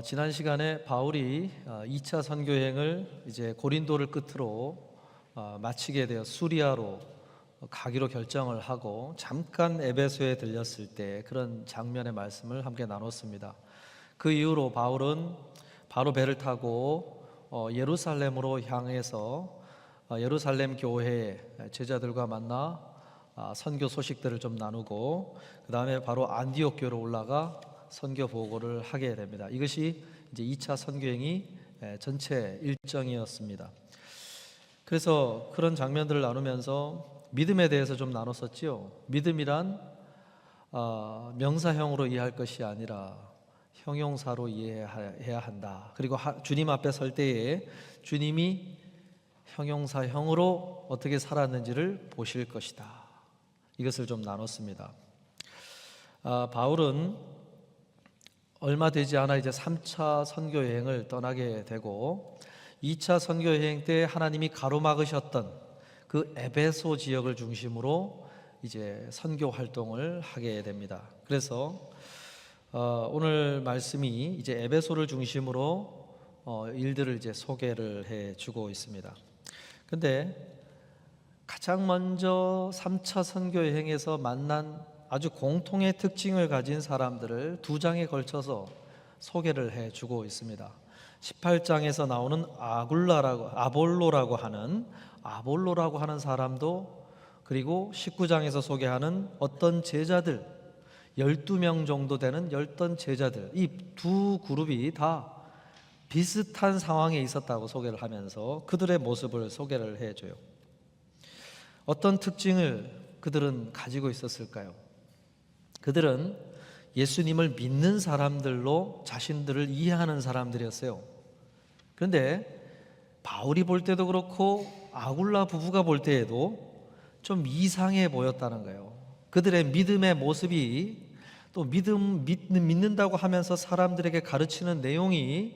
지난 시간에 바울이 2차 선교 여행을 이제 고린도를 끝으로 마치게 되어 수리아로 가기로 결정을 하고 잠깐 에베소에 들렸을 때 그런 장면의 말씀을 함께 나눴습니다. 그 이후로 바울은 바로 배를 타고 예루살렘으로 향해서 예루살렘 교회의 제자들과 만나 선교 소식들을 좀 나누고 그 다음에 바로 안디옥 교로 올라가 선교 보고를 하게 됩니다. 이것이 이제 2차 선교행이 전체 일정이었습니다. 그래서 그런 장면들을 나누면서 믿음에 대해서 좀 나눴었지요. 믿음이란 명사형으로 이해할 것이 아니라 형용사로 이해해야 한다. 그리고 주님 앞에 설 때에 주님이 형용사형으로 어떻게 살았는지를 보실 것이다. 이것을 좀 나눴습니다. 바울은 얼마 되지 않아 이제 3차 선교 여행을 떠나게 되고 2차 선교 여행 때 하나님이 가로막으셨던 그 에베소 지역을 중심으로 이제 선교 활동을 하게 됩니다. 그래서 오늘 말씀이 이제 에베소를 중심으로 일들을 이제 소개를 해주고 있습니다. 근데 가장 먼저 3차 선교 여행에서 만난 아주 공통의 특징을 가진 사람들을 2장에 걸쳐서 소개를 해주고 있습니다. 18장에서 나오는 아볼로라고 하는 사람도, 그리고 19장에서 소개하는 어떤 제자들 12명 정도 되는 어떤 제자들, 이 두 그룹이 다 비슷한 상황에 있었다고 소개를 하면서 그들의 모습을 소개를 해줘요. 어떤 특징을 그들은 가지고 있었을까요? 그들은 예수님을 믿는 사람들로 자신들을 이해하는 사람들이었어요. 그런데 바울이 볼 때도 그렇고 아굴라 부부가 볼 때에도 좀 이상해 보였다는 거예요. 그들의 믿음의 모습이 또 믿는다고 하면서 사람들에게 가르치는 내용이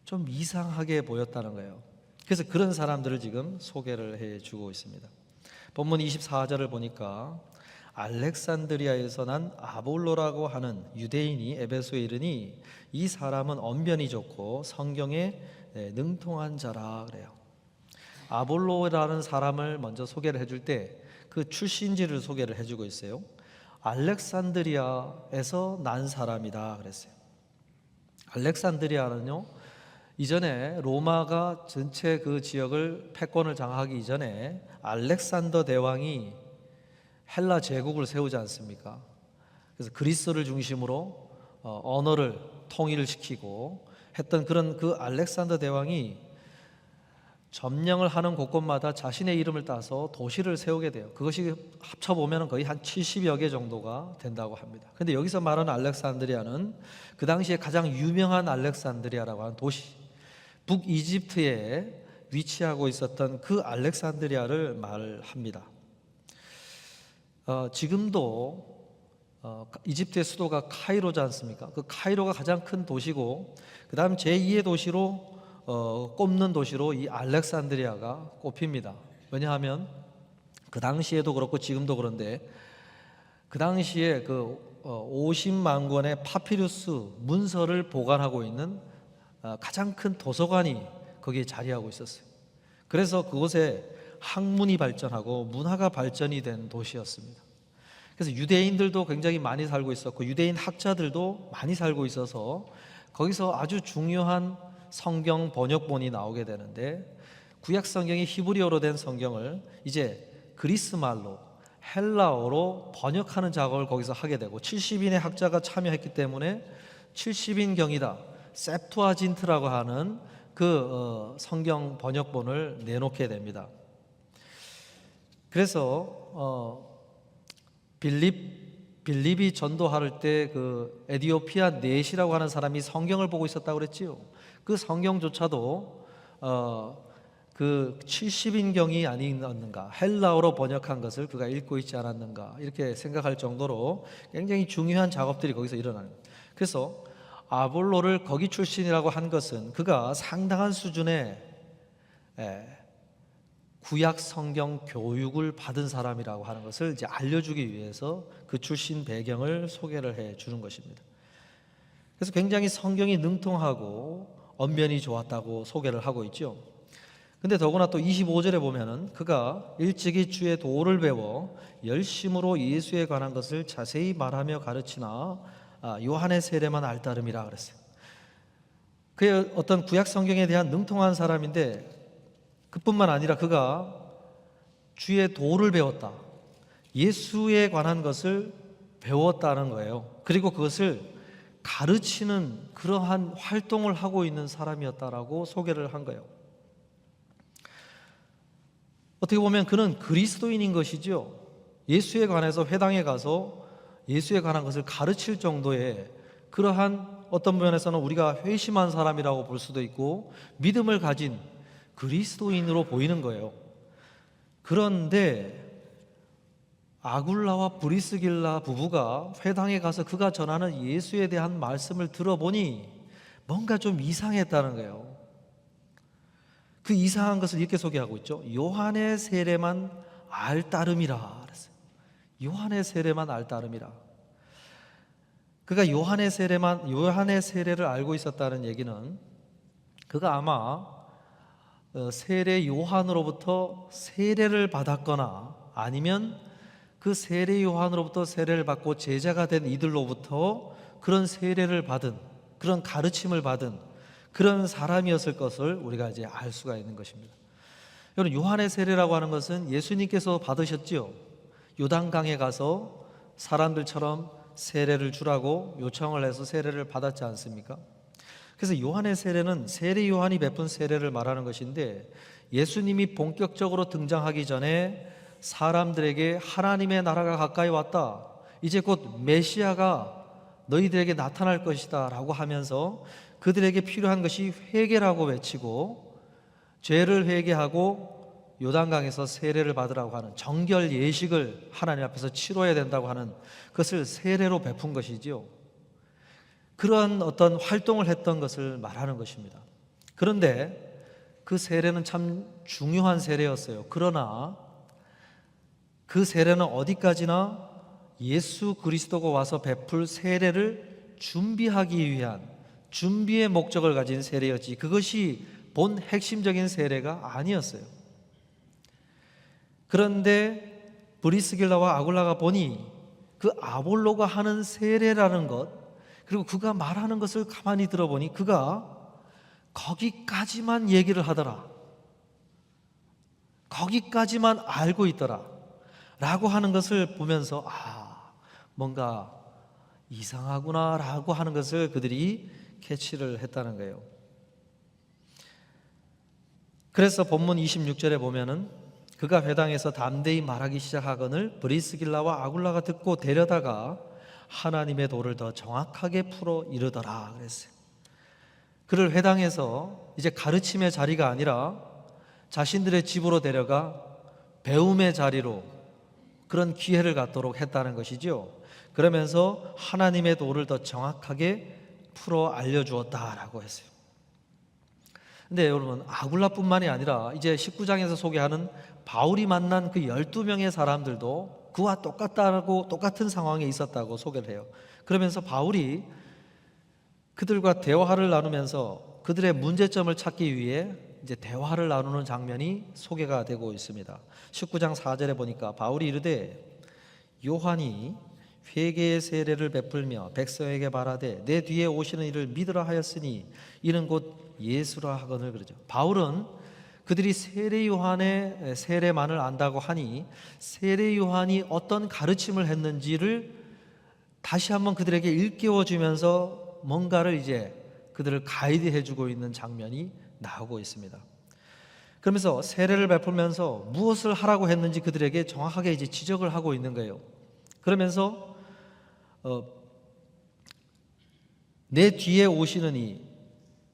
좀 이상하게 보였다는 거예요. 그래서 그런 사람들을 지금 소개를 해주고 있습니다. 본문 24절을 보니까 알렉산드리아에서 난 아볼로라고 하는 유대인이 에베소에 이르니 이 사람은 언변이 좋고 성경에 능통한 자라 그래요. 아볼로라는 사람을 먼저 소개를 해줄 때 그 출신지를 소개를 해주고 있어요. 알렉산드리아에서 난 사람이다 그랬어요. 알렉산드리아는요, 이전에 로마가 전체 그 지역을 패권을 장악하기 이전에 알렉산더 대왕이 헬라 제국을 세우지 않습니까? 그래서 그리스를 중심으로 언어를 통일을 시키고 했던 그런 그 알렉산더 대왕이 점령을 하는 곳곳마다 자신의 이름을 따서 도시를 세우게 돼요. 그것이 합쳐보면 거의 한 70여 개 정도가 된다고 합니다. 그런데 여기서 말하는 알렉산드리아는 그 당시에 가장 유명한 알렉산드리아라고 하는 도시, 북이집트에 위치하고 있었던 그 알렉산드리아를 말합니다. 지금도 이집트의 수도가 카이로지 않습니까? 그 카이로가 가장 큰 도시고 그 다음 제2의 도시로 꼽는 도시로 이 알렉산드리아가 꼽힙니다. 왜냐하면 그 당시에도 그렇고 지금도 그런데 그 당시에 그 50만 권의 파피루스 문서를 보관하고 있는 가장 큰 도서관이 거기에 자리하고 있었어요. 그래서 그곳에 학문이 발전하고 문화가 발전이 된 도시였습니다. 그래서 유대인들도 굉장히 많이 살고 있었고 유대인 학자들도 많이 살고 있어서 거기서 아주 중요한 성경 번역본이 나오게 되는데 구약 성경이 히브리어로 된 성경을 이제 그리스 말로 헬라어로 번역하는 작업을 거기서 하게 되고 70인의 학자가 참여했기 때문에 70인경이다 셉투아진트라고 하는 그 성경 번역본을 내놓게 됩니다. 그래서 빌립이 전도할 때 그 에디오피아 넷이라고 하는 사람이 성경을 보고 있었다고 그랬지요. 그 성경조차도 그 70인경이 아니었는가, 헬라어로 번역한 것을 그가 읽고 있지 않았는가 이렇게 생각할 정도로 굉장히 중요한 작업들이 거기서 일어나는 거예요. 그래서 아볼로를 거기 출신이라고 한 것은 그가 상당한 수준의 구약 성경 교육을 받은 사람이라고 하는 것을 이제 알려주기 위해서 그 출신 배경을 소개를 해 주는 것입니다. 그래서 굉장히 성경이 능통하고 언변이 좋았다고 소개를 하고 있죠. 근데 더구나 또 25절에 보면은 그가 일찍이 주의 도를 배워 열심으로 예수에 관한 것을 자세히 말하며 가르치나 요한의 세례만 알따름이라 그랬어요. 그의 어떤 구약 성경에 대한 능통한 사람인데, 그뿐만 아니라 그가 주의 도를 배웠다, 예수에 관한 것을 배웠다는 거예요. 그리고 그것을 가르치는 그러한 활동을 하고 있는 사람이었다라고 소개를 한 거예요. 어떻게 보면 그는 그리스도인인 것이죠. 예수에 관해서 회당에 가서 예수에 관한 것을 가르칠 정도의 그러한, 어떤 면에서는 우리가 회심한 사람이라고 볼 수도 있고 믿음을 가진 그리스도인으로 보이는 거예요. 그런데 아굴라와 브리스길라 부부가 회당에 가서 그가 전하는 예수에 대한 말씀을 들어보니 뭔가 좀 이상했다는 거예요. 그 이상한 것을 이렇게 소개하고 있죠. 요한의 세례만 알따름이라 그랬어요. 요한의 세례만 알따름이라. 그가 요한의 세례를 알고 있었다는 얘기는, 그가 아마 세례 요한으로부터 세례를 받았거나 아니면 그 세례 요한으로부터 세례를 받고 제자가 된 이들로부터 그런 세례를 받은, 그런 가르침을 받은 그런 사람이었을 것을 우리가 이제 알 수가 있는 것입니다. 여러분, 요한의 세례라고 하는 것은 예수님께서 받으셨지요. 요단강에 가서 사람들처럼 세례를 주라고 요청을 해서 세례를 받았지 않습니까? 그래서 요한의 세례는 세례 요한이 베푼 세례를 말하는 것인데, 예수님이 본격적으로 등장하기 전에 사람들에게 하나님의 나라가 가까이 왔다, 이제 곧 메시아가 너희들에게 나타날 것이다 라고 하면서 그들에게 필요한 것이 회개라고 외치고 죄를 회개하고 요단강에서 세례를 받으라고 하는 정결 예식을 하나님 앞에서 치러야 된다고 하는 그것을 세례로 베푼 것이지요. 그러한 어떤 활동을 했던 것을 말하는 것입니다. 그런데 그 세례는 참 중요한 세례였어요. 그러나 그 세례는 어디까지나 예수 그리스도가 와서 베풀 세례를 준비하기 위한 준비의 목적을 가진 세례였지, 그것이 본 핵심적인 세례가 아니었어요. 그런데 브리스길라와 아굴라가 보니 그 아볼로가 하는 세례라는 것, 그리고 그가 말하는 것을 가만히 들어보니 그가 거기까지만 얘기를 하더라, 거기까지만 알고 있더라 라고 하는 것을 보면서 뭔가 이상하구나 라고 하는 것을 그들이 캐치를 했다는 거예요. 그래서 본문 26절에 보면은 그가 회당에서 담대히 말하기 시작하거늘 브리스길라와 아굴라가 듣고 데려다가 하나님의 도를 더 정확하게 풀어 이르더라 그랬어요. 그를 회당에서 이제 가르침의 자리가 아니라 자신들의 집으로 데려가 배움의 자리로, 그런 기회를 갖도록 했다는 것이죠. 그러면서 하나님의 도를 더 정확하게 풀어 알려주었다라고 했어요. 근데 여러분, 아굴라뿐만이 아니라 이제 19장에서 소개하는 바울이 만난 그 12명의 사람들도 그와 똑같은 상황에 있었다고 소개를 해요. 그러면서 바울이 그들과 대화를 나누면서 그들의 문제점을 찾기 위해 이제 대화를 나누는 장면이 소개가 되고 있습니다. 19장 4절에 보니까 바울이 이르되 요한이 회개의 세례를 베풀며 백성에게 말하되 내 뒤에 오시는 이를 믿으라 하였으니 이는 곧 예수라 하거늘 그러죠. 바울은 그들이 세례 요한의 세례만을 안다고 하니 세례 요한이 어떤 가르침을 했는지를 다시 한번 그들에게 일깨워 주면서 뭔가를 이제 그들을 가이드해 주고 있는 장면이 나오고 있습니다. 그러면서 세례를 베풀면서 무엇을 하라고 했는지 그들에게 정확하게 이제 지적을 하고 있는 거예요. 그러면서 내 뒤에 오시는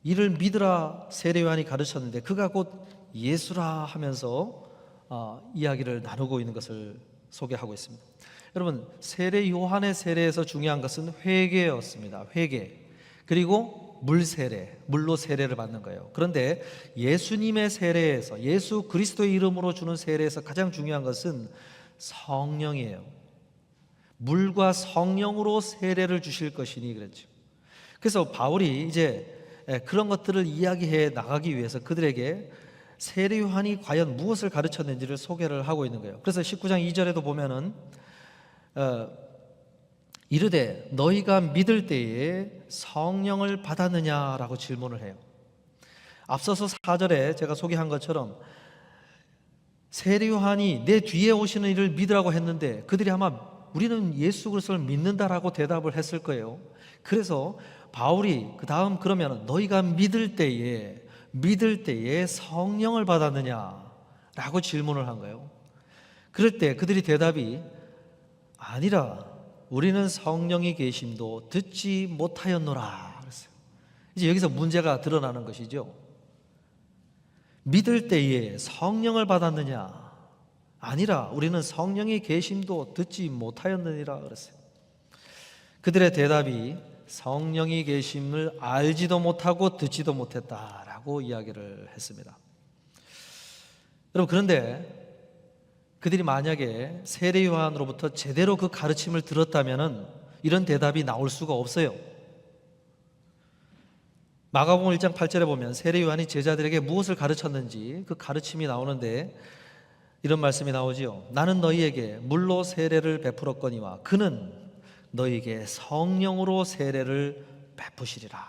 이를 믿으라 세례 요한이 가르쳤는데 그가 곧 예수라 하면서 이야기를 나누고 있는 것을 소개하고 있습니다. 여러분, 세례 요한의 세례에서 중요한 것은 회개였습니다. 회개. 그리고 물세례, 물로 세례를 받는 거예요. 그런데 예수님의 세례에서, 예수 그리스도의 이름으로 주는 세례에서 가장 중요한 것은 성령이에요. 물과 성령으로 세례를 주실 것이니 그랬죠. 그래서 바울이 이제 그런 것들을 이야기해 나가기 위해서 그들에게 세례 요한이 과연 무엇을 가르쳤는지를 소개를 하고 있는 거예요. 그래서 19장 2절에도 보면은 이르되 너희가 믿을 때에 성령을 받았느냐라고 질문을 해요. 앞서서 4절에 제가 소개한 것처럼 세례 요한이 내 뒤에 오시는 이를 믿으라고 했는데 그들이 아마 우리는 예수 그리스도를 믿는다라고 대답을 했을 거예요. 그래서 바울이 그 다음 그러면 너희가 믿을 때에 성령을 받았느냐라고 질문을 한 거예요. 그럴 때 그들이 대답이 아니라 우리는 성령이 계심도 듣지 못하였노라 그랬어요. 이제 여기서 문제가 드러나는 것이죠. 믿을 때에 성령을 받았느냐? 아니라 우리는 성령이 계심도 듣지 못하였느니라 그랬어요. 그들의 대답이 성령이 계심을 알지도 못하고 듣지도 못했다라고 이야기를 했습니다. 여러분, 그런데 그들이 만약에 세례 요한으로부터 제대로 그 가르침을 들었다면 이런 대답이 나올 수가 없어요. 마가복음 1장 8절에 보면 세례 요한이 제자들에게 무엇을 가르쳤는지 그 가르침이 나오는데 이런 말씀이 나오지요. 나는 너희에게 물로 세례를 베풀었거니와 그는 너희에게 성령으로 세례를 베푸시리라.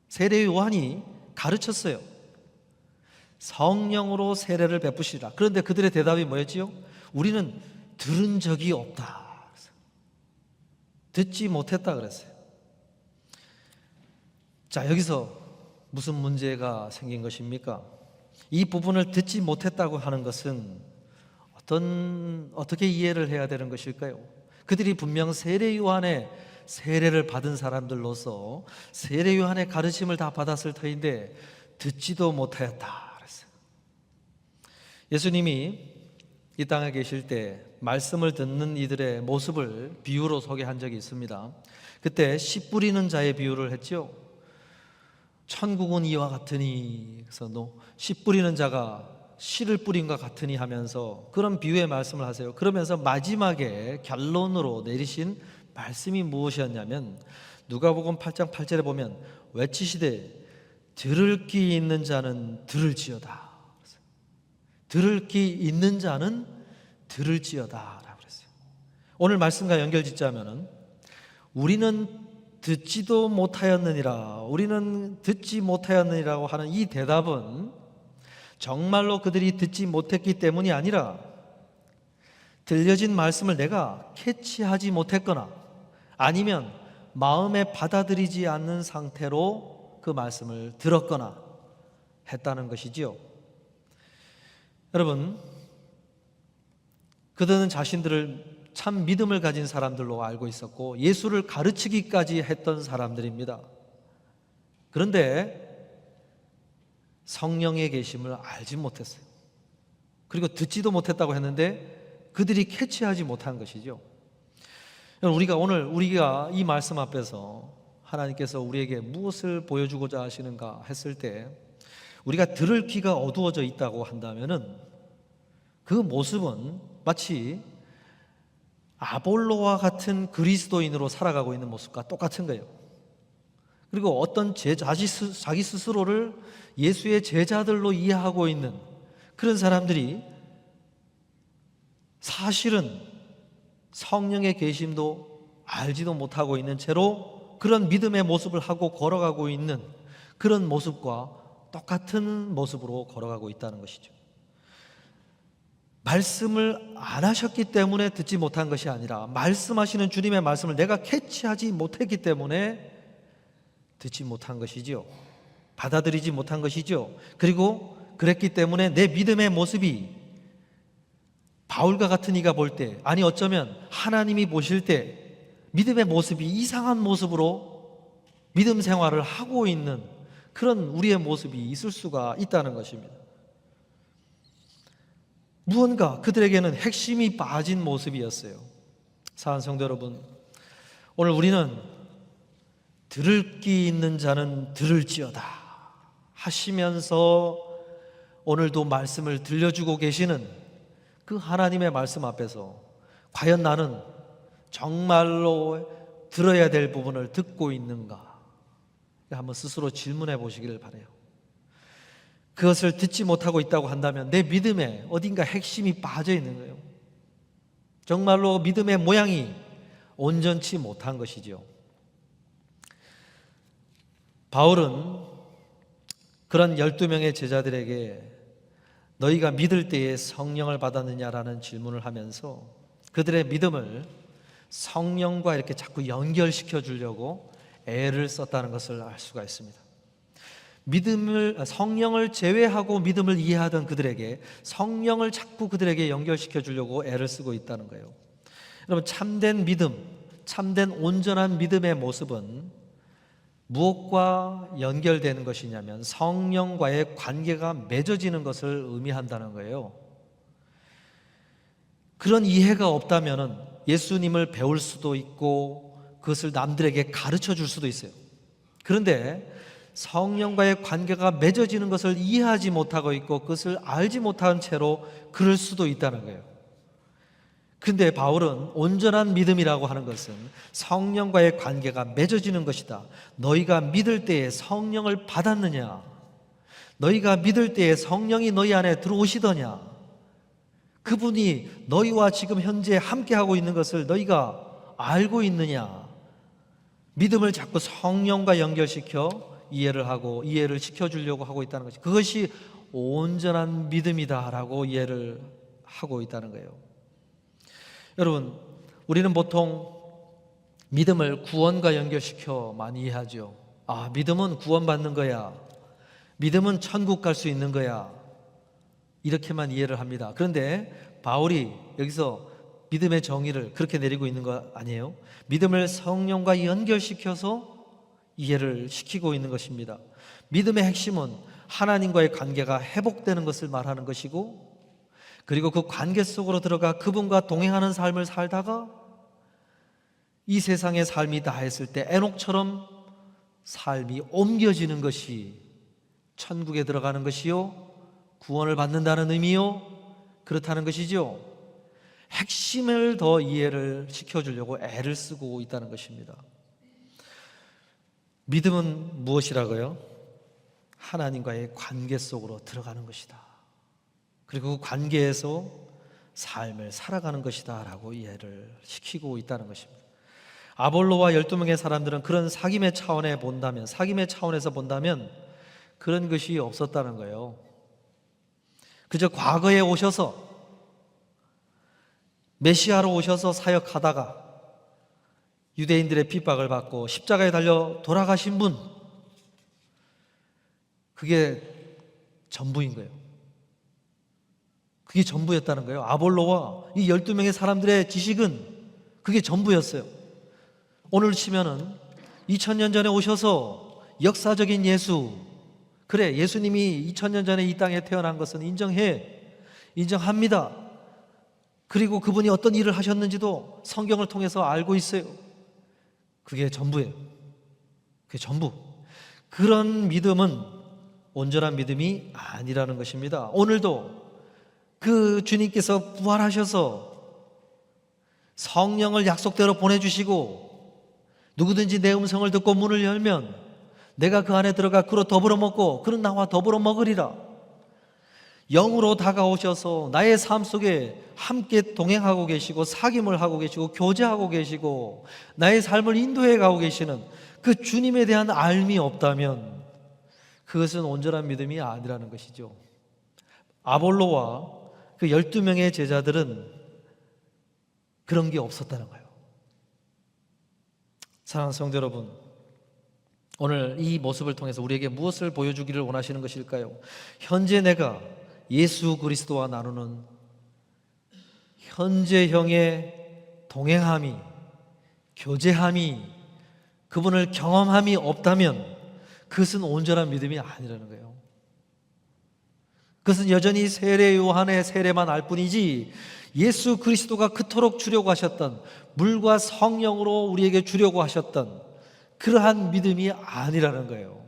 세례 요한이 가르쳤어요. 성령으로 세례를 베푸시리라. 그런데 그들의 대답이 뭐였지요? 우리는 들은 적이 없다. 듣지 못했다 그랬어요. 자, 여기서 무슨 문제가 생긴 것입니까? 이 부분을 듣지 못했다고 하는 것은 어떻게 이해를 해야 되는 것일까요? 그들이 분명 세례 요한의 세례를 받은 사람들로서 세례 요한의 가르침을 다 받았을 터인데 듣지도 못하였다 그랬어요. 예수님이 이 땅에 계실 때 말씀을 듣는 이들의 모습을 비유로 소개한 적이 있습니다. 그때 씨 뿌리는 자의 비유를 했죠. 천국은 이와 같으니, 그래서 씨 뿌리는 자가 씨를 뿌린 것 같으니 하면서 그런 비유의 말씀을 하세요. 그러면서 마지막에 결론으로 내리신 말씀이 무엇이었냐면 누가복음 8장 8절에 보면 외치시되 들을 귀 있는 자는 들을지어다. 들을 귀 있는 자는 들을지어다 라고 그랬어요. 오늘 말씀과 연결짓자면은 우리는 듣지도 못하였느니라, 우리는 듣지 못하였느니라고 하는 이 대답은 정말로 그들이 듣지 못했기 때문이 아니라 들려진 말씀을 내가 캐치하지 못했거나 아니면 마음에 받아들이지 않는 상태로 그 말씀을 들었거나 했다는 것이지요. 여러분, 그들은 자신들을 참 믿음을 가진 사람들로 알고 있었고 예수를 가르치기까지 했던 사람들입니다. 그런데 성령의 계심을 알지 못했어요. 그리고 듣지도 못했다고 했는데 그들이 캐치하지 못한 것이죠. 우리가 이 말씀 앞에서 하나님께서 우리에게 무엇을 보여주고자 하시는가 했을 때 우리가 들을 귀가 어두워져 있다고 한다면은 그 모습은 마치 아볼로와 같은 그리스도인으로 살아가고 있는 모습과 똑같은 거예요. 그리고 어떤 자기 스스로를 예수의 제자들로 이해하고 있는 그런 사람들이 사실은 성령의 계심도 알지도 못하고 있는 채로 그런 믿음의 모습을 하고 걸어가고 있는 그런 모습과 똑같은 모습으로 걸어가고 있다는 것이죠. 말씀을 안 하셨기 때문에 듣지 못한 것이 아니라 말씀하시는 주님의 말씀을 내가 캐치하지 못했기 때문에 듣지 못한 것이지요. 받아들이지 못한 것이죠. 그리고 그랬기 때문에 내 믿음의 모습이 바울과 같은 이가 볼 때, 아니 어쩌면 하나님이 보실 때 믿음의 모습이 이상한 모습으로 믿음 생활을 하고 있는 그런 우리의 모습이 있을 수가 있다는 것입니다. 무언가 그들에게는 핵심이 빠진 모습이었어요. 사랑하는 성도 여러분, 오늘 우리는 들을 귀 있는 자는 들을지어다 하시면서 오늘도 말씀을 들려주고 계시는 그 하나님의 말씀 앞에서 과연 나는 정말로 들어야 될 부분을 듣고 있는가? 한번 스스로 질문해 보시기를 바라요. 그것을 듣지 못하고 있다고 한다면 내 믿음에 어딘가 핵심이 빠져 있는 거예요. 정말로 믿음의 모양이 온전치 못한 것이죠. 바울은 그런 12명의 제자들에게 너희가 믿을 때에 성령을 받았느냐라는 질문을 하면서 그들의 믿음을 성령과 이렇게 자꾸 연결시켜 주려고 애를 썼다는 것을 알 수가 있습니다. 성령을 제외하고 믿음을 이해하던 그들에게 성령을 자꾸 그들에게 연결시켜 주려고 애를 쓰고 있다는 거예요. 여러분, 참된 믿음, 참된 온전한 믿음의 모습은 무엇과 연결되는 것이냐면 성령과의 관계가 맺어지는 것을 의미한다는 거예요. 그런 이해가 없다면 예수님을 배울 수도 있고 그것을 남들에게 가르쳐 줄 수도 있어요. 그런데 성령과의 관계가 맺어지는 것을 이해하지 못하고 있고 그것을 알지 못한 채로 그럴 수도 있다는 거예요. 근데 바울은 온전한 믿음이라고 하는 것은 성령과의 관계가 맺어지는 것이다. 너희가 믿을 때에 성령을 받았느냐? 너희가 믿을 때에 성령이 너희 안에 들어오시더냐? 그분이 너희와 지금 현재 함께하고 있는 것을 너희가 알고 있느냐? 믿음을 자꾸 성령과 연결시켜 이해를 시켜주려고 하고 있다는 것이, 그것이 온전한 믿음이다라고 이해를 하고 있다는 거예요. 여러분, 우리는 보통 믿음을 구원과 연결시켜 많이 이해하죠. 믿음은 구원받는 거야. 믿음은 천국 갈 수 있는 거야. 이렇게만 이해를 합니다. 그런데 바울이 여기서 믿음의 정의를 그렇게 내리고 있는 거 아니에요? 믿음을 성령과 연결시켜서 이해를 시키고 있는 것입니다. 믿음의 핵심은 하나님과의 관계가 회복되는 것을 말하는 것이고, 그리고 그 관계 속으로 들어가 그분과 동행하는 삶을 살다가 이 세상의 삶이 다했을 때 에녹처럼 삶이 옮겨지는 것이 천국에 들어가는 것이요, 구원을 받는다는 의미요, 그렇다는 것이죠. 핵심을 더 이해를 시켜주려고 애를 쓰고 있다는 것입니다. 믿음은 무엇이라고요? 하나님과의 관계 속으로 들어가는 것이다. 그리고 그 관계에서 삶을 살아가는 것이다 라고 이해를 시키고 있다는 것입니다. 아볼로와 12명의 사람들은 그런 사귐의 차원에서 본다면 그런 것이 없었다는 거예요. 그저 과거에 오셔서 메시아로 오셔서 사역하다가 유대인들의 핍박을 받고 십자가에 달려 돌아가신 분, 그게 전부인 거예요. 그게 전부였다는 거예요. 아볼로와 이 12명의 사람들의 지식은 그게 전부였어요. 오늘 치면은 2000년 전에 오셔서 역사적인 예수, 그래, 예수님이 2000년 전에 이 땅에 태어난 것은 인정합니다. 그리고 그분이 어떤 일을 하셨는지도 성경을 통해서 알고 있어요. 그게 전부예요. 그게 전부. 그런 믿음은 온전한 믿음이 아니라는 것입니다. 오늘도 그 주님께서 부활하셔서 성령을 약속대로 보내주시고 누구든지 내 음성을 듣고 문을 열면 내가 그 안에 들어가 그로 더불어 먹고 그는 나와 더불어 먹으리라. 영으로 다가오셔서 나의 삶 속에 함께 동행하고 계시고 사귐을 하고 계시고 교제하고 계시고 나의 삶을 인도해 가고 계시는 그 주님에 대한 알미 없다면 그것은 온전한 믿음이 아니라는 것이죠. 아볼로와 그 12명의 제자들은 그런 게 없었다는 거예요. 사랑하는 성도 여러분, 오늘 이 모습을 통해서 우리에게 무엇을 보여주기를 원하시는 것일까요? 현재 내가 예수 그리스도와 나누는 현재형의 동행함이, 교제함이, 그분을 경험함이 없다면 그것은 온전한 믿음이 아니라는 거예요. 그것은 여전히 세례 요한의 세례만 알 뿐이지 예수 그리스도가 그토록 주려고 하셨던, 물과 성령으로 우리에게 주려고 하셨던 그러한 믿음이 아니라는 거예요.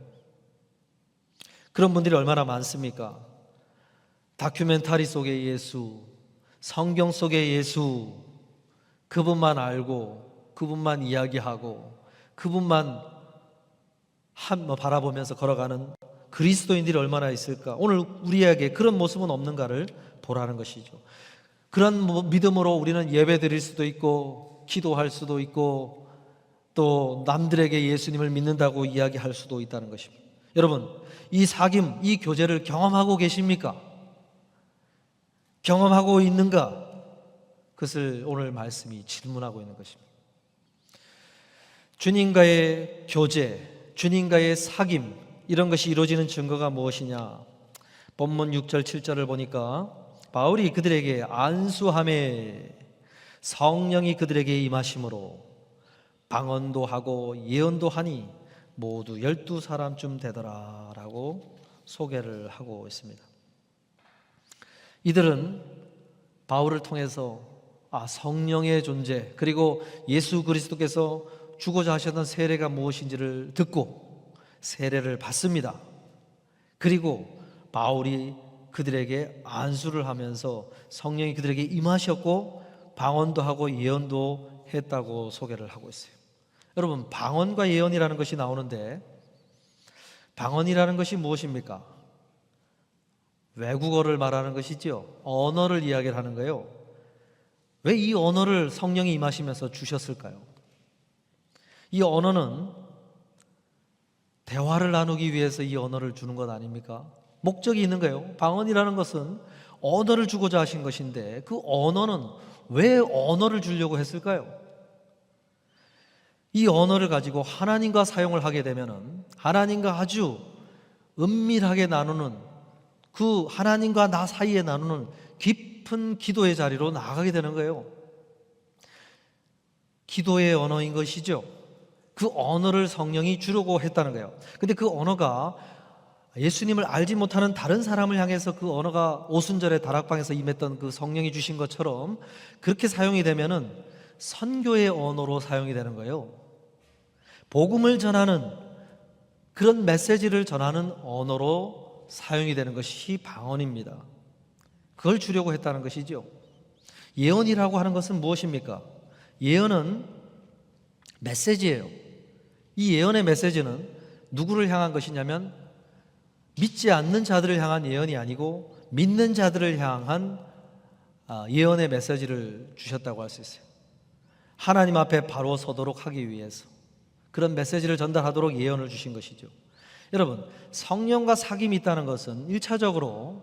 그런 분들이 얼마나 많습니까? 다큐멘터리 속의 예수, 성경 속의 예수, 그분만 알고 그분만 이야기하고 그분만 바라보면서 걸어가는 그리스도인들이 얼마나 있을까? 오늘 우리에게 그런 모습은 없는가를 보라는 것이죠. 그런 믿음으로 우리는 예배 드릴 수도 있고 기도할 수도 있고 또 남들에게 예수님을 믿는다고 이야기할 수도 있다는 것입니다. 여러분, 이 사귐, 이 교제를 경험하고 계십니까? 경험하고 있는가? 그것을 오늘 말씀이 질문하고 있는 것입니다. 주님과의 교제, 주님과의 사귐, 이런 것이 이루어지는 증거가 무엇이냐? 본문 6절 7절을 보니까 바울이 그들에게 안수함에 성령이 그들에게 임하심으로 방언도 하고 예언도 하니 모두 12사람쯤 되더라 라고 소개를 하고 있습니다. 이들은 바울을 통해서 성령의 존재, 그리고 예수 그리스도께서 주고자 하셨던 세례가 무엇인지를 듣고 세례를 받습니다. 그리고 바울이 그들에게 안수를 하면서 성령이 그들에게 임하셨고 방언도 하고 예언도 했다고 소개를 하고 있어요. 여러분, 방언과 예언이라는 것이 나오는데 방언이라는 것이 무엇입니까? 외국어를 말하는 것이죠. 언어를 이야기를 하는 거예요. 왜 이 언어를 성령이 임하시면서 주셨을까요? 이 언어는 대화를 나누기 위해서 이 언어를 주는 것 아닙니까? 목적이 있는 거예요. 방언이라는 것은 언어를 주고자 하신 것인데 그 언어는 왜 언어를 주려고 했을까요? 이 언어를 가지고 하나님과 사용을 하게 되면은 하나님과 아주 은밀하게 나누는, 그 하나님과 나 사이에 나누는 깊은 기도의 자리로 나아가게 되는 거예요. 기도의 언어인 것이죠. 그 언어를 성령이 주려고 했다는 거예요. 근데 그 언어가 예수님을 알지 못하는 다른 사람을 향해서 그 언어가 오순절에 다락방에서 임했던 그 성령이 주신 것처럼 그렇게 사용이 되면은 선교의 언어로 사용이 되는 거예요. 복음을 전하는, 그런 메시지를 전하는 언어로 사용이 되는 것이 방언입니다. 그걸 주려고 했다는 것이죠. 예언이라고 하는 것은 무엇입니까? 예언은 메시지예요. 이 예언의 메시지는 누구를 향한 것이냐면 믿지 않는 자들을 향한 예언이 아니고 믿는 자들을 향한 예언의 메시지를 주셨다고 할 수 있어요. 하나님 앞에 바로 서도록 하기 위해서 그런 메시지를 전달하도록 예언을 주신 것이죠. 여러분, 성령과 사귐이 있다는 것은 1차적으로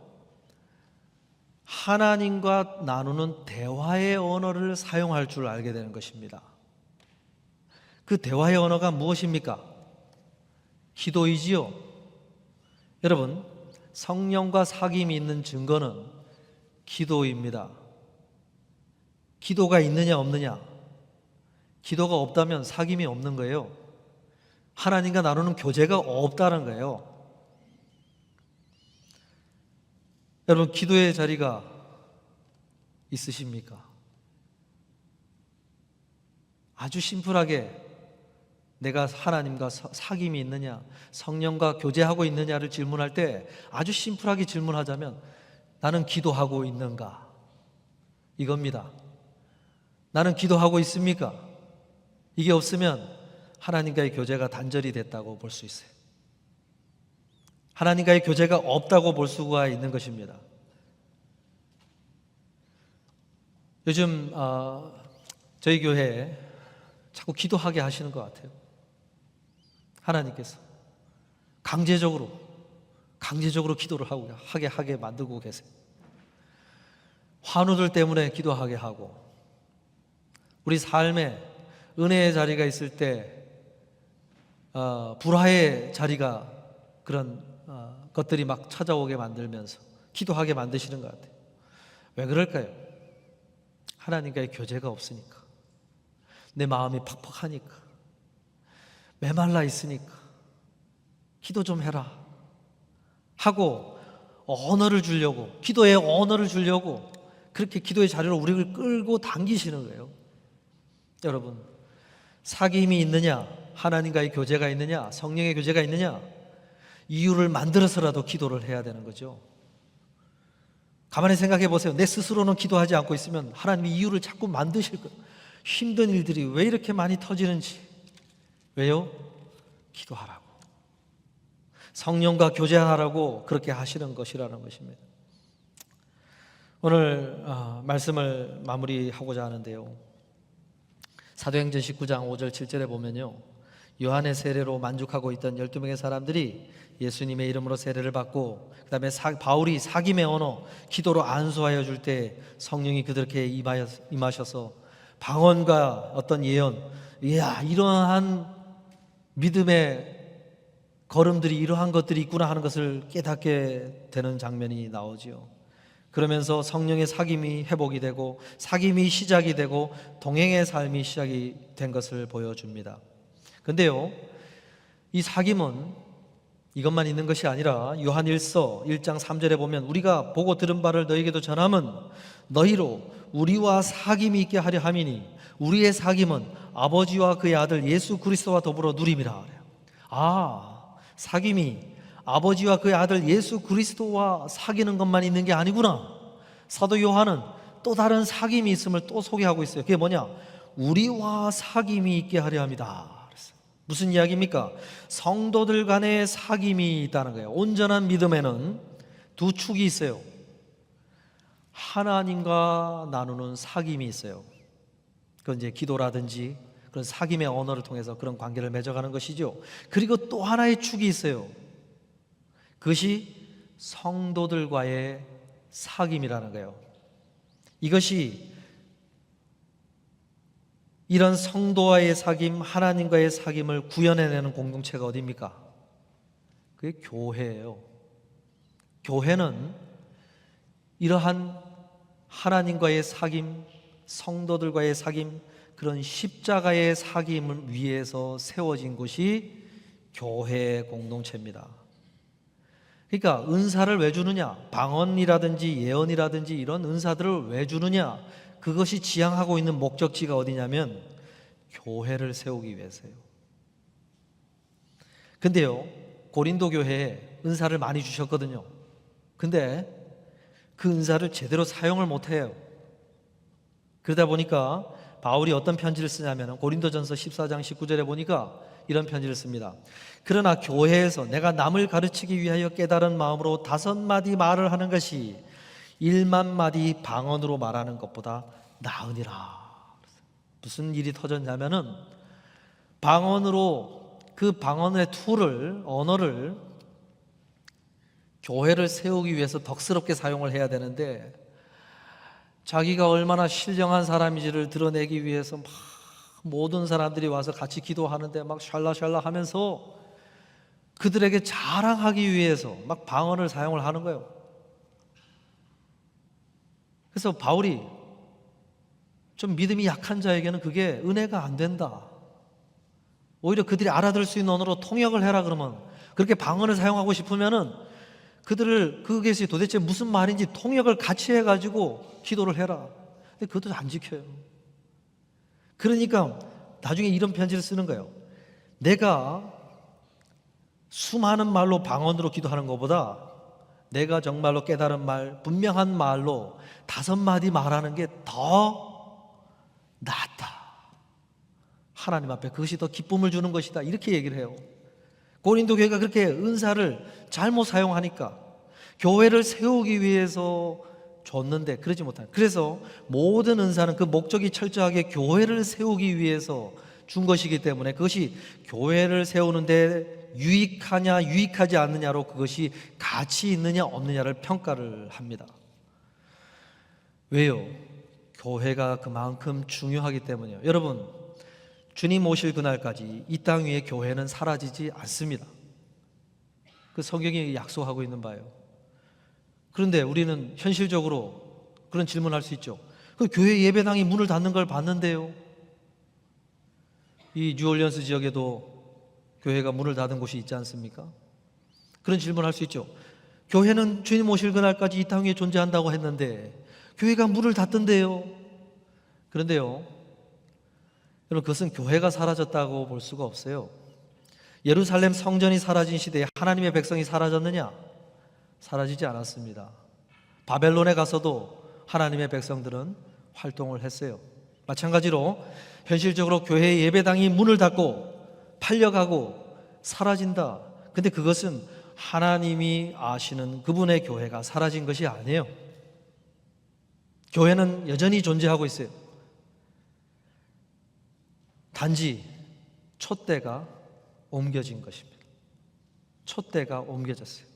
하나님과 나누는 대화의 언어를 사용할 줄 알게 되는 것입니다. 그 대화의 언어가 무엇입니까? 기도이지요. 여러분, 성령과 사귐이 있는 증거는 기도입니다. 기도가 있느냐 없느냐? 기도가 없다면 사귐이 없는 거예요. 하나님과 나누는 교제가 없다는 거예요. 여러분, 기도의 자리가 있으십니까? 아주 심플하게 내가 하나님과 사귐이 있느냐, 성령과 교제하고 있느냐를 질문할 때 아주 심플하게 질문하자면 나는 기도하고 있는가? 이겁니다. 나는 기도하고 있습니까? 이게 없으면 하나님과의 교제가 단절이 됐다고 볼 수 있어요. 하나님과의 교제가 없다고 볼 수가 있는 것입니다. 요즘 저희 교회에 자꾸 기도하게 하시는 것 같아요. 하나님께서 강제적으로 기도를 하게 만들고 계세요. 환우들 때문에 기도하게 하고, 우리 삶에 은혜의 자리가 있을 때 불화의 자리가, 그런 것들이 막 찾아오게 만들면서 기도하게 만드시는 것 같아요. 왜 그럴까요? 하나님과의 교제가 없으니까, 내 마음이 팍팍하니까, 메말라 있으니까 기도 좀 해라 하고 언어를 주려고, 기도의 언어를 주려고 그렇게 기도의 자리로 우리를 끌고 당기시는 거예요. 여러분, 사귐이 있느냐, 하나님과의 교제가 있느냐, 성령의 교제가 있느냐, 이유를 만들어서라도 기도를 해야 되는 거죠. 가만히 생각해 보세요. 내 스스로는 기도하지 않고 있으면 하나님이 이유를 자꾸 만드실 거예요. 힘든 일들이 왜 이렇게 많이 터지는지. 왜요? 기도하라고. 성령과 교제하라고 그렇게 하시는 것이라는 것입니다. 오늘 말씀을 마무리하고자 하는데요, 사도행전 19장 5절 7절에 보면요, 요한의 세례로 만족하고 있던 12명의 사람들이 예수님의 이름으로 세례를 받고, 그 다음에 바울이 사김의 언어 기도로 안수하여 줄 때 성령이 그들에게 임하셔서 방언과 어떤 예언, 이야, 이러한 믿음의 걸음들이, 이러한 것들이 있구나 하는 것을 깨닫게 되는 장면이 나오지요. 그러면서 성령의 사귐이 회복이 되고 사귐이 시작이 되고 동행의 삶이 시작이 된 것을 보여줍니다. 근데요, 이 사귐은 이것만 있는 것이 아니라 요한 1서 1장 3절에 보면 우리가 보고 들은 바를 너희에게도 전함은 너희로 우리와 사귐이 있게 하려 함이니 우리의 사귐은 아버지와 그의 아들 예수 그리스도와 더불어 누림이라. 사귐이 아버지와 그의 아들 예수 그리스도와 사귀는 것만 있는 게 아니구나. 사도 요한은 또 다른 사귐이 있음을 또 소개하고 있어요. 그게 뭐냐? 우리와 사귐이 있게 하려 합니다. 무슨 이야기입니까? 성도들 간의 사귐이 있다는 거예요. 온전한 믿음에는 두 축이 있어요. 하나님과 나누는 사귐이 있어요. 그건 이제 기도라든지 그런 사귐의 언어를 통해서 그런 관계를 맺어가는 것이죠. 그리고 또 하나의 축이 있어요. 그것이 성도들과의 사귐이라는 거예요. 이것이, 이런 성도와의 사귐, 하나님과의 사귐을 구현해내는 공동체가 어디입니까? 그게 교회예요. 교회는 이러한 하나님과의 사귐, 성도들과의 사귐, 그런 십자가의 사귐을 위해서 세워진 곳이 교회 공동체입니다. 그러니까 은사를 왜 주느냐? 방언이라든지 예언이라든지 이런 은사들을 왜 주느냐? 그것이 지향하고 있는 목적지가 어디냐면 교회를 세우기 위해서요. 근데요, 고린도 교회에 은사를 많이 주셨거든요. 근데 그 은사를 제대로 사용을 못해요. 그러다 보니까 바울이 어떤 편지를 쓰냐면 고린도전서 14장 19절에 보니까 이런 편지를 씁니다. 그러나 교회에서 내가 남을 가르치기 위하여 깨달은 마음으로 5마디 말을 하는 것이 1만마디 방언으로 말하는 것보다 나으니라. 무슨 일이 터졌냐면은 방언으로, 그 방언의 툴을, 언어를 교회를 세우기 위해서 덕스럽게 사용을 해야 되는데 자기가 얼마나 신령한 사람인지를 드러내기 위해서 막 모든 사람들이 와서 같이 기도하는데 막 샬라샬라 하면서 그들에게 자랑하기 위해서 막 방언을 사용을 하는 거예요. 그래서 바울이 좀 믿음이 약한 자에게는 그게 은혜가 안 된다. 오히려 그들이 알아들을 수 있는 언어로 통역을 해라 그러면, 그렇게 방언을 사용하고 싶으면은 그것이 도대체 무슨 말인지 통역을 같이 해가지고 기도를 해라. 근데 그것도 안 지켜요. 그러니까 나중에 이런 편지를 쓰는 거예요. 내가 수많은 말로 방언으로 기도하는 것보다 내가 정말로 깨달은 말, 분명한 말로 5마디 말하는 게 더 낫다. 하나님 앞에 그것이 더 기쁨을 주는 것이다. 이렇게 얘기를 해요. 고린도 교회가 그렇게 은사를 잘못 사용하니까 교회를 세우기 위해서 줬는데 그러지 못하는, 그래서 모든 은사는 그 목적이 철저하게 교회를 세우기 위해서 준 것이기 때문에 그것이 교회를 세우는데 유익하냐 유익하지 않느냐로 그것이 가치 있느냐 없느냐를 평가를 합니다. 왜요? 교회가 그만큼 중요하기 때문이에요. 여러분, 주님 오실 그날까지 이 땅 위에 교회는 사라지지 않습니다. 그 성경이 약속하고 있는 바예요. 그런데 우리는 현실적으로 그런 질문을 할 수 있죠. 그 교회 예배당이 문을 닫는 걸 봤는데요. 이 뉴올리언스 지역에도 교회가 문을 닫은 곳이 있지 않습니까? 그런 질문을 할 수 있죠. 교회는 주님 오실 그날까지 이 땅 위에 존재한다고 했는데 교회가 문을 닫던데요. 그런데요, 여러분, 그것은 교회가 사라졌다고 볼 수가 없어요. 예루살렘 성전이 사라진 시대에 하나님의 백성이 사라졌느냐? 사라지지 않았습니다. 바벨론에 가서도 하나님의 백성들은 활동을 했어요. 마찬가지로 현실적으로 교회 예배당이 문을 닫고 팔려가고 사라진다. 근데 그것은 하나님이 아시는 그분의 교회가 사라진 것이 아니에요. 교회는 여전히 존재하고 있어요. 단지 촛대가 옮겨진 것입니다. 촛대가 옮겨졌어요.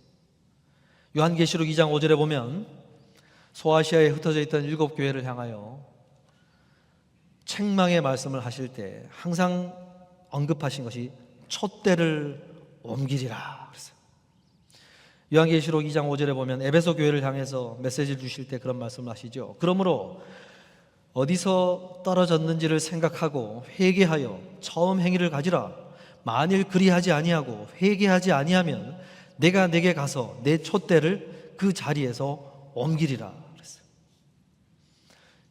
요한계시록 2장 5절에 보면 소아시아에 흩어져 있던 7교회를 향하여 책망의 말씀을 하실 때 항상 언급하신 것이 촛대를 옮기리라 그랬어요. 요한계시록 2장 5절에 보면 에베소 교회를 향해서 메시지를 주실 때 그런 말씀을 하시죠. 그러므로 어디서 떨어졌는지를 생각하고 회개하여 처음 행위를 가지라. 만일 그리하지 아니하고 회개하지 아니하면 내가 내게 가서 내 촛대를 그 자리에서 옮기리라 그랬어요.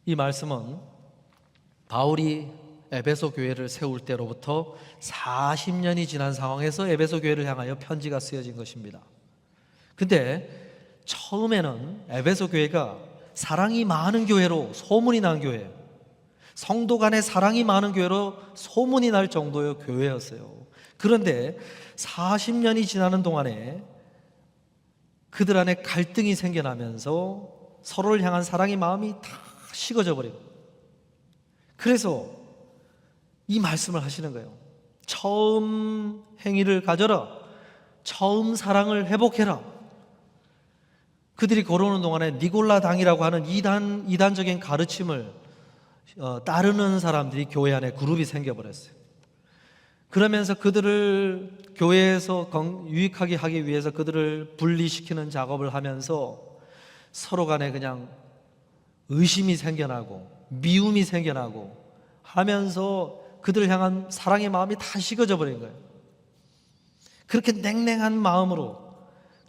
이 말씀은 바울이 에베소 교회를 세울 때로부터 40년이 지난 상황에서 에베소 교회를 향하여 편지가 쓰여진 것입니다. 근데 처음에는 에베소 교회가 사랑이 많은 교회로 소문이 난 교회예요. 성도 간에 사랑이 많은 교회로 소문이 날 정도의 교회였어요. 그런데 40년이 지나는 동안에 그들 안에 갈등이 생겨나면서 서로를 향한 사랑의 마음이 다 식어져 버리고, 그래서 이 말씀을 하시는 거예요. 처음 행위를 가져라. 처음 사랑을 회복해라. 그들이 걸어오는 동안에 니골라 당이라고 하는 이단적인 가르침을 따르는 사람들이 교회 안에 그룹이 생겨버렸어요. 그러면서 그들을 교회에서 유익하게 하기 위해서 그들을 분리시키는 작업을 하면서 서로 간에 그냥 의심이 생겨나고 미움이 생겨나고 하면서 그들을 향한 사랑의 마음이 다 식어져 버린 거예요. 그렇게 냉랭한 마음으로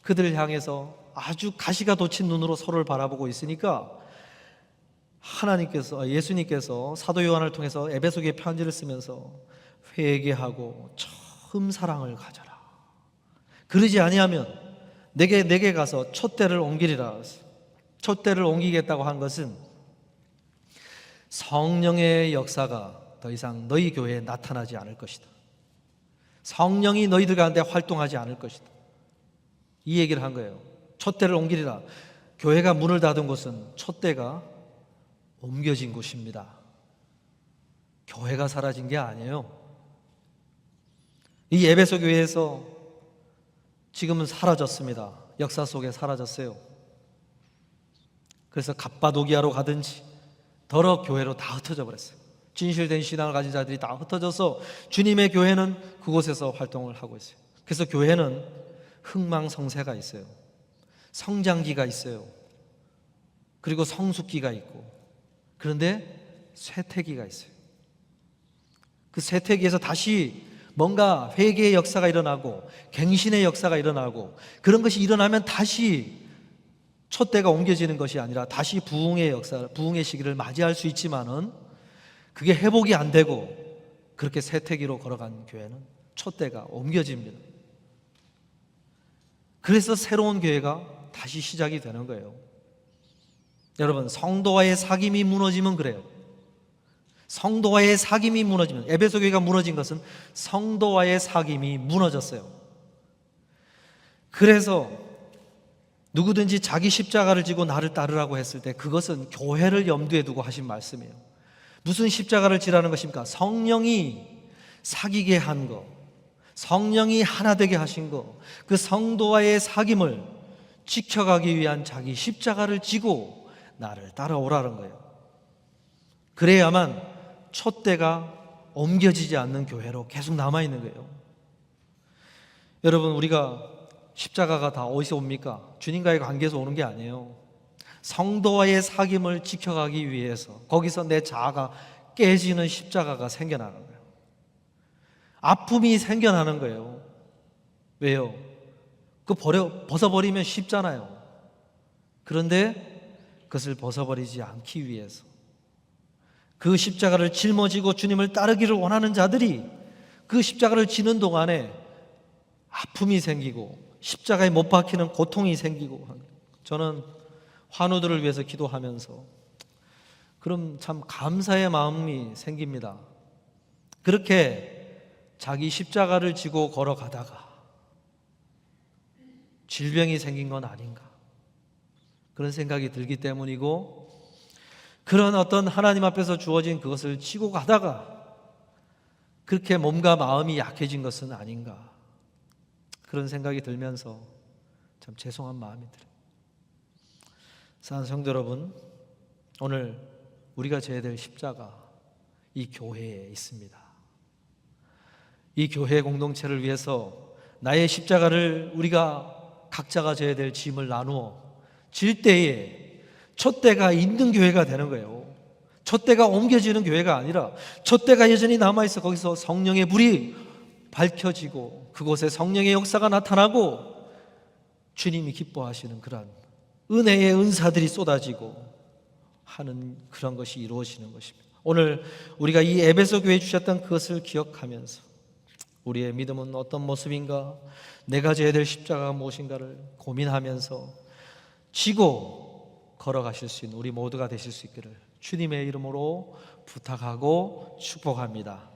그들을 향해서 아주 가시가 돋친 눈으로 서로를 바라보고 있으니까 예수님께서 사도 요한을 통해서 에베소교에 편지를 쓰면서 회개하고 처음 사랑을 가져라. 그러지 아니하면 내게 가서 촛대를 옮기리라. 촛대를 옮기겠다고 한 것은 성령의 역사가 더 이상 너희 교회에 나타나지 않을 것이다. 성령이 너희들 가운데 활동하지 않을 것이다. 이 얘기를 한 거예요. 촛대를 옮기리라. 교회가 문을 닫은 곳은 촛대가 옮겨진 곳입니다. 교회가 사라진 게 아니에요. 이 에베소 교회에서 지금은 사라졌습니다. 역사 속에 사라졌어요. 그래서 갑바도기아로 가든지 더러 교회로 다 흩어져 버렸어요. 진실된 신앙을 가진 자들이 다 흩어져서 주님의 교회는 그곳에서 활동을 하고 있어요. 그래서 교회는 흥망성쇠가 있어요. 성장기가 있어요. 그리고 성숙기가 있고, 그런데 쇠퇴기가 있어요. 그 쇠퇴기에서 다시 뭔가 회개의 역사가 일어나고 갱신의 역사가 일어나고, 그런 것이 일어나면 다시 촛대가 옮겨지는 것이 아니라 다시 부흥의 역사, 부흥의 시기를 맞이할 수 있지만은 그게 회복이 안 되고 그렇게 쇠퇴기로 걸어간 교회는 촛대가 옮겨집니다. 그래서 새로운 교회가 다시 시작이 되는 거예요. 여러분, 성도와의 사귐이 무너지면 그래요. 성도와의 사귐이 무너지면, 에베소 교회가 무너진 것은 성도와의 사귐이 무너졌어요. 그래서 누구든지 자기 십자가를 지고 나를 따르라고 했을 때 그것은 교회를 염두에 두고 하신 말씀이에요. 무슨 십자가를 지라는 것입니까? 성령이 사귀게 한 것, 성령이 하나 되게 하신 것, 그 성도와의 사귐을 지켜가기 위한 자기 십자가를 지고 나를 따라오라는 거예요. 그래야만 촛대가 옮겨지지 않는 교회로 계속 남아있는 거예요. 여러분, 우리가 십자가가 다 어디서 옵니까? 주님과의 관계에서 오는 게 아니에요. 성도와의 사귐을 지켜가기 위해서 거기서 내 자아가 깨지는 십자가가 생겨나는 거예요. 아픔이 생겨나는 거예요. 왜요? 벗어버리면 쉽잖아요. 그런데 그것을 벗어버리지 않기 위해서 그 십자가를 짊어지고 주님을 따르기를 원하는 자들이 그 십자가를 지는 동안에 아픔이 생기고 십자가에 못 박히는 고통이 생기고, 저는 환우들을 위해서 기도하면서 그럼 참 감사의 마음이 생깁니다. 그렇게 자기 십자가를 지고 걸어가다가 질병이 생긴 건 아닌가, 그런 생각이 들기 때문이고, 그런 어떤 하나님 앞에서 주어진 그것을 지고 가다가 그렇게 몸과 마음이 약해진 것은 아닌가, 그런 생각이 들면서 참 죄송한 마음이 들어요. 사랑하는 성도 여러분, 오늘 우리가 져야 될 십자가 이 교회에 있습니다. 이 교회 공동체를 위해서 나의 십자가를 우리가 각자가 져야 될 짐을 나누어 질 때에 촛대가 있는 교회가 되는 거예요. 촛대가 옮겨지는 교회가 아니라 촛대가 여전히 남아있어 거기서 성령의 불이 밝혀지고 그곳에 성령의 역사가 나타나고 주님이 기뻐하시는 그런 은혜의 은사들이 쏟아지고 하는 그런 것이 이루어지는 것입니다. 오늘 우리가 이 에베소 교회에 주셨던 그것을 기억하면서 우리의 믿음은 어떤 모습인가, 내가 져야 될 십자가가 무엇인가를 고민하면서 지고 걸어가실 수 있는 우리 모두가 되실 수 있기를 주님의 이름으로 부탁하고 축복합니다.